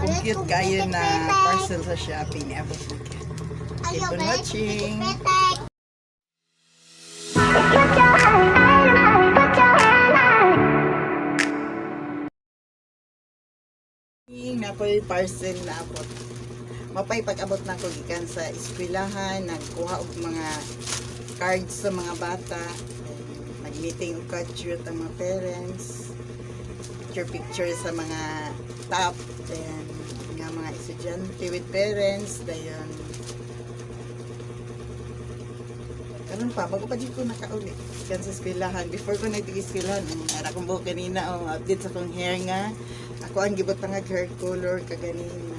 Compute kayo na parcel sa Shopee ni Abot. Keep on watching. Napoy parcel na abot. Mapay pag-abot na ko gikan sa eskwelahan, nagkuha og mga cards sa mga bata, nag-meeting og kadjut ang mga parents, picture sa mga top, then nga mga estudyante with parents, dayon. Karon pa bago pa di ko nakauli kan sa eskwelahan. Before ko nag-eskwelahan, ara kong buhok kanina update sa kong hair nga. Ako ang gibot nga hair color kaganina.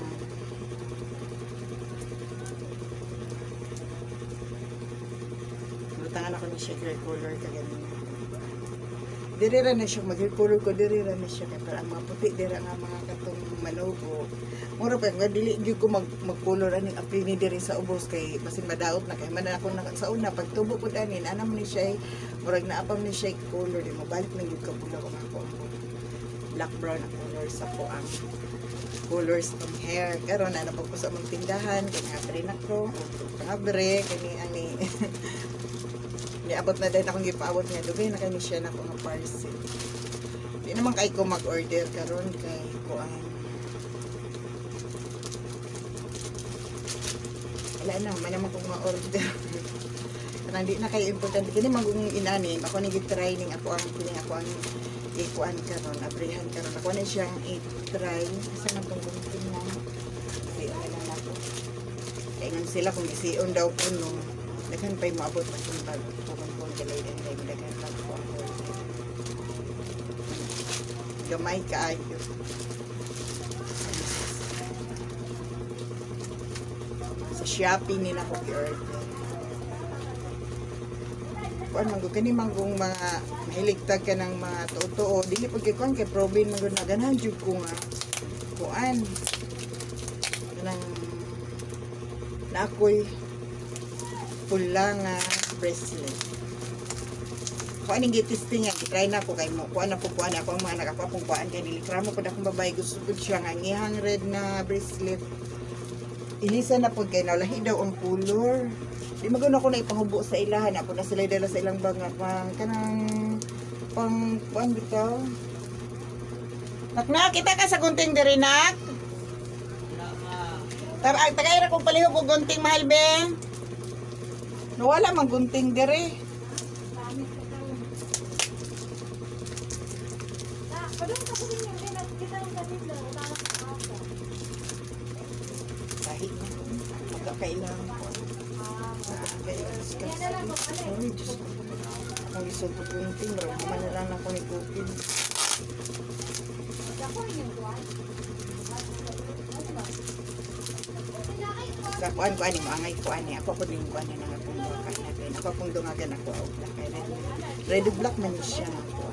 Butangan ako ni siya hair color kaganina. Dirira na siya mag-hair color ko, dirira na siya kaya parang mga puti dira nga mga katong manobo. Mura pa nga dili gyud ko mag-color aning apil ni diri sa ubos kay basin madaot na kay man ako sa una pagtubo pud anin anam ni siya murag naapam ni siya color di mo balik na gyud ka pula ko ako black brown na color sa ko ang colors ng hair karon ana pag sa mong tindahan kay abre na ko abre kani ani niabot na din akong gipaabot niya dugay na kani siya na ko nga parcel di naman kay ko mag-order karon kay ko ang wala na man naman kong ma-order kanang di na kayo importante kini magong inanin ako ni gitry ning ako ang piling ako ang ikuan karon abrihan karon ako na siyang i-try sa nang tungkol na di ala na ako kaingon sila kung ision daw kuno daghan pay moabot pa kung pag kung kalay din daghan pa ko gamay kaayo sa Shopee nila ko i-order kuan manggod kani manggong mga mahiligtag ka ng mga totoo dili pag kuan kay proben manggod na ganahan jud ko nga kuan kanang na ako'y pula nga bracelet kuan ning gitisting nga gitry na ko kay mo kuan na po kuan ako ang mga nakakuha kuan kay dili kramo pud akong babae gusto pud siya nga ngihang red na bracelet ilisa na pud kay nawalahi daw ang color. Di magano ako na ipahubo sa ilahan. Ako na sila dala sa ilang banga. Pang kanang pang kuan bitaw. Nakna kita ka sa gunting diri nak. Tagay ra kong palihog og gunting mahal be. Nawala man gunting diri. Kahit magkakailangan ko. Ay, Diyos ko. Ang isog ko yung team, marami na lang ako ni Kupin. Sa kuan ko ani mo angay ko ani ako ko din kuan na akong bakay natin. Ako kung dungagan ako og black kay red black man siya ako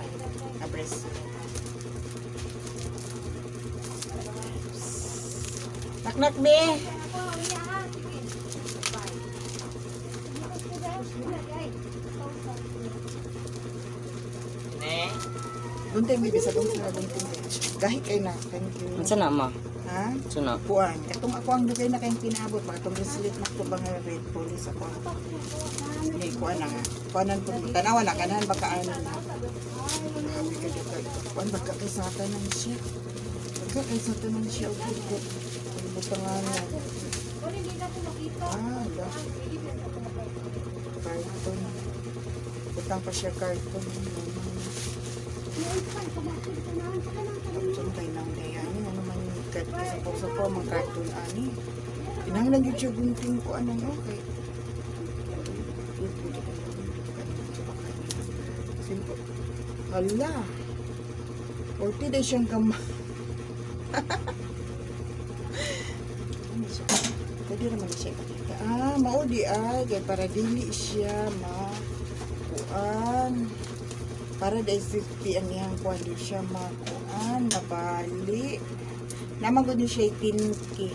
na bracelet. Naknak be. Gunting bibi sa gunting na gunting. Gahit kay na, thank you. Unsa na ma? Ha? Unsa na? Kuan. Katong ako ang dugay na kayong pinaabot, mga itong bracelet na ko bang red police ako. Ni kuan na nga. Kuanan po tanawa na kanahan baka ano na. Grabe ka dito. Kuan baka kay sa tanan siya. Baka kay sa tanan siya og dito. Butangan na. Ah, da. Karton. Butang pa siya karton. Suntay nang daya ni ano man sa po mga cartoon ani. Kinahanglan gyud siya gunting ko anong okay. Simple. Hala. 40 days siyang kama. Pwede naman siya pakita. Ah, maudi ay kay para dili siya makuan. Para dahil safety ang iyang kuwan di siya makuan, nabali. Naman ko niyo siya itinki.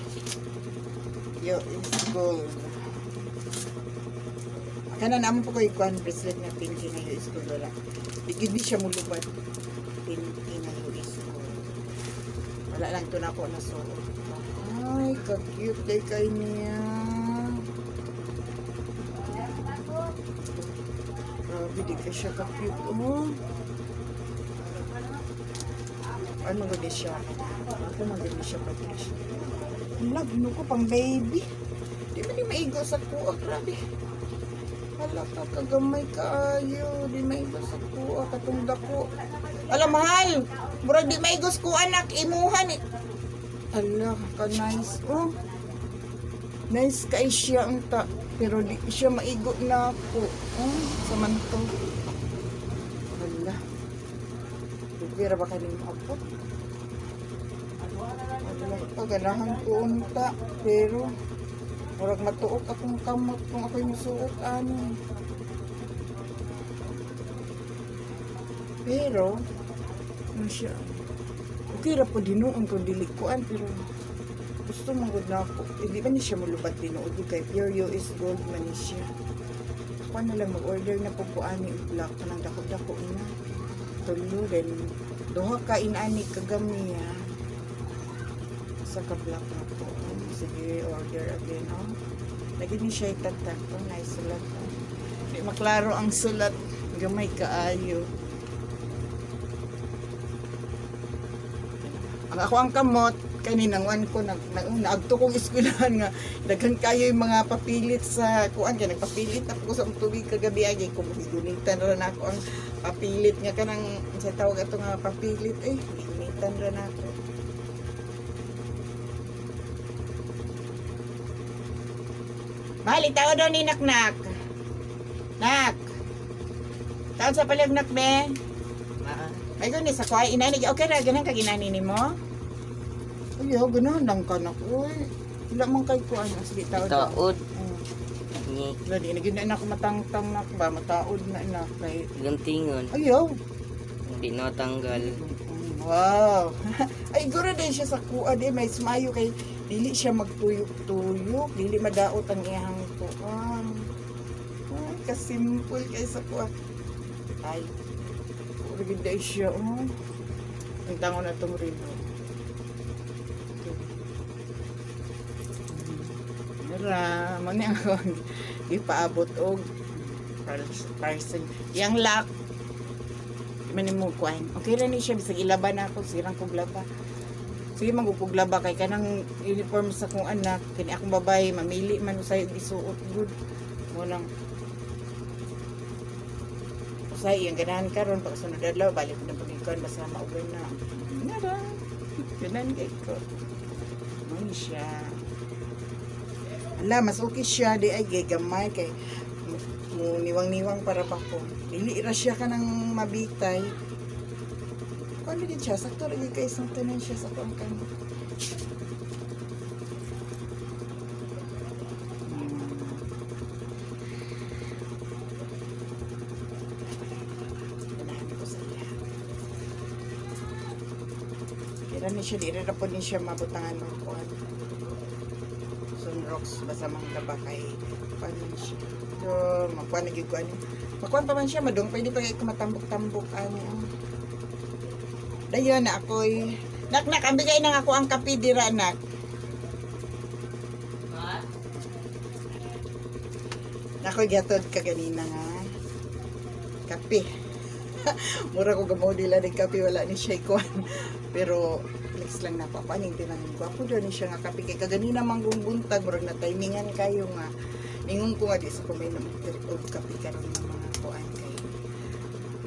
Yo, it's gold. Kana naman po ko ikuan bracelet na pinky na yo is gold. Di siya mulubad. Pinky na yo is gold. Wala lang ito na ako nasuot. Ay, ka-cute day kay niya. Grabe, di ka siya ka-cute. Oh. Ano maganda siya? Ako maganda siya pag-ish. Wala, gino ko pang baby. Di ba di maigo sa kuha? Grabe. Hala ka, kagamay kaayo. Di maigo sa kuha. Katong dako. Alam, mahal. Murag di maigo sa kuha, anak. Imuhan eh. Hala ka, nice. Oh. Nice kay siya ang ta. Pero di siya maigo na ako. Oh, samanto. Hala. Pira ba kaning apot? Wala pa, ganahan ko unta. Pero, murag matuok akong kamot kung ako'y musuot, ano. Pero, ano siya? Okay ra po dinuon kung dilikuan, pero gusto mong good na ako. Hindi ba niya siya mulubat dinuod kay Pure US Gold man ni siya. Ako na lang mag-order na po ani yung black pa ng dako-dako na. Tulo rin. Duha ka inani kagamiya. Sa ka-black na po. Sige, order again. Oh. Lagi ni siya itatak. Oh, nice sulat. Oh. Hindi maklaro ang sulat. Gamay kaayo. Ako ang kamot, kaninang wan ko, naagto kong eskwelahan nga, daghan kayo yung mga papilit sa, kuan kaya nagpapilit ako sa tubig kagabi ay, kung gunitan rin ako ang papilit nga kanang, sa tawag ito nga papilit, gunitan rin ako. Mahal, itawa daw ni Naknak. Nak! Taon sa palagnak, be? Ay, gani, sa kuhay, inani, okay na, ganang kaginani ni mo? Ay, ganahan lang ka na, uy. Wala man kay kuhan, sige, taod. Taod. Ni. Lagi, naging na ako matangtang na ba, mataod na na, kay... Gantingon. Ayaw. Hindi natanggal. Wow. Ay, gura din siya sa kuha, di, may smayo kay, dili siya magtuyok-tuyok, dili madaot ang iyang kuhan. Ay, kasimple kay sa kuha. Ay, Rigid siya, oh. Ang tango na itong rilo. Mira, mani ako ipaabot og person. Yang lock, mani mo kuhain. Okay rin siya, bisag ilaban ako, sirang kong laba. Sige, magpuglaba kay kanang uniform sa kong anak, kini akong babae, mamili man sa'yo isuot good. Munang say yung ganahan karon pag sunod adlaw balik na pagikuan basta mauban na nara ganan kay ko mo siya ala mas okay siya di ay gamay kay mo niwang-niwang para pa ko dili ra siya kanang mabitay kuno di siya sakto ra kay isang tanan siya sa pangkan. Kira ni siya, di rin na po ni siya mabutangan ng kuhan. Sunrocks, basta mga taba kay paano siya. So, makuha nagiguan niya. Makuha pa man siya, madung pwede pa kayo matambok-tambok. Dayon na ako'y... Nak, ang bigay na ako ang kape dira, nak. Ako'y gatod ka ganina nga. Kape. Mura ko gamodila ng kape, wala ni siya ikuan. Pero, flex lang na papaning tinangin ko. Ako doon siya nga kape. Kaya kaganina manggong buntag, murag na timingan kayo nga. Ningon ko nga di sa kumain ng kape ka rin ng mga kuan kay.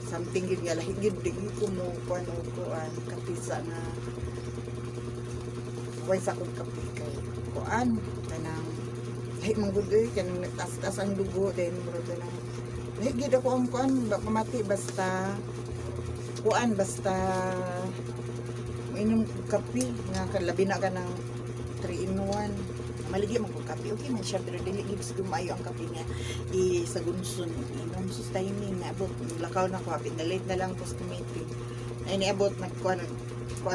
Something yun nga, lahigid din ko mo kuan o kuan. Kape sa nga. Huwag sa kong kape kay kuan. Kanang, lahig manggod eh, kanang nagtas-tas ang dugo. Then, murag na lahigid ako ang kuan, pamati basta kuan, basta inom kape nga labi na ka ng 3-in-1 maligi mo kong kape okay man siya pero dili gives gumayo ang kape niya sa gunson inom sus timing na abot lakaw na ko hapit na late na lang post meeting ay niabot nagkuan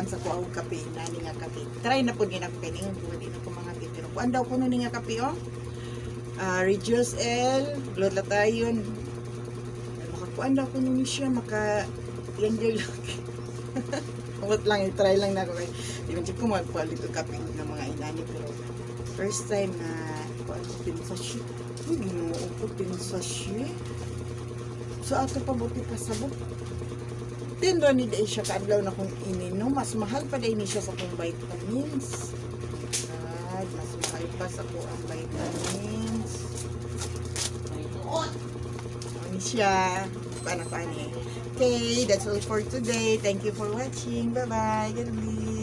sa kuha og kape nani nga kape try na po din ako kay ningon ko di na ko mga pero kuan daw kuno ni nga kape oh reduce L glutathione makakuan daw kuno ni siya maka yan lang Sabot lang, i-try lang na ako kay di man ko magpalit og kape ng mga inani pero first time na kuan ko pinsashi. Uy, ginoo ko pinsashi. So ato pa buti pa sabot. Tinra ni dai siya kaadlaw na kung ininom, mas mahal pa dai ni siya sa kong vitamins. Mas mahal pa sa ko ang vitamins. Ano siya? Paano? Okay, that's all for today. Thank you for watching. Bye-bye. Good night.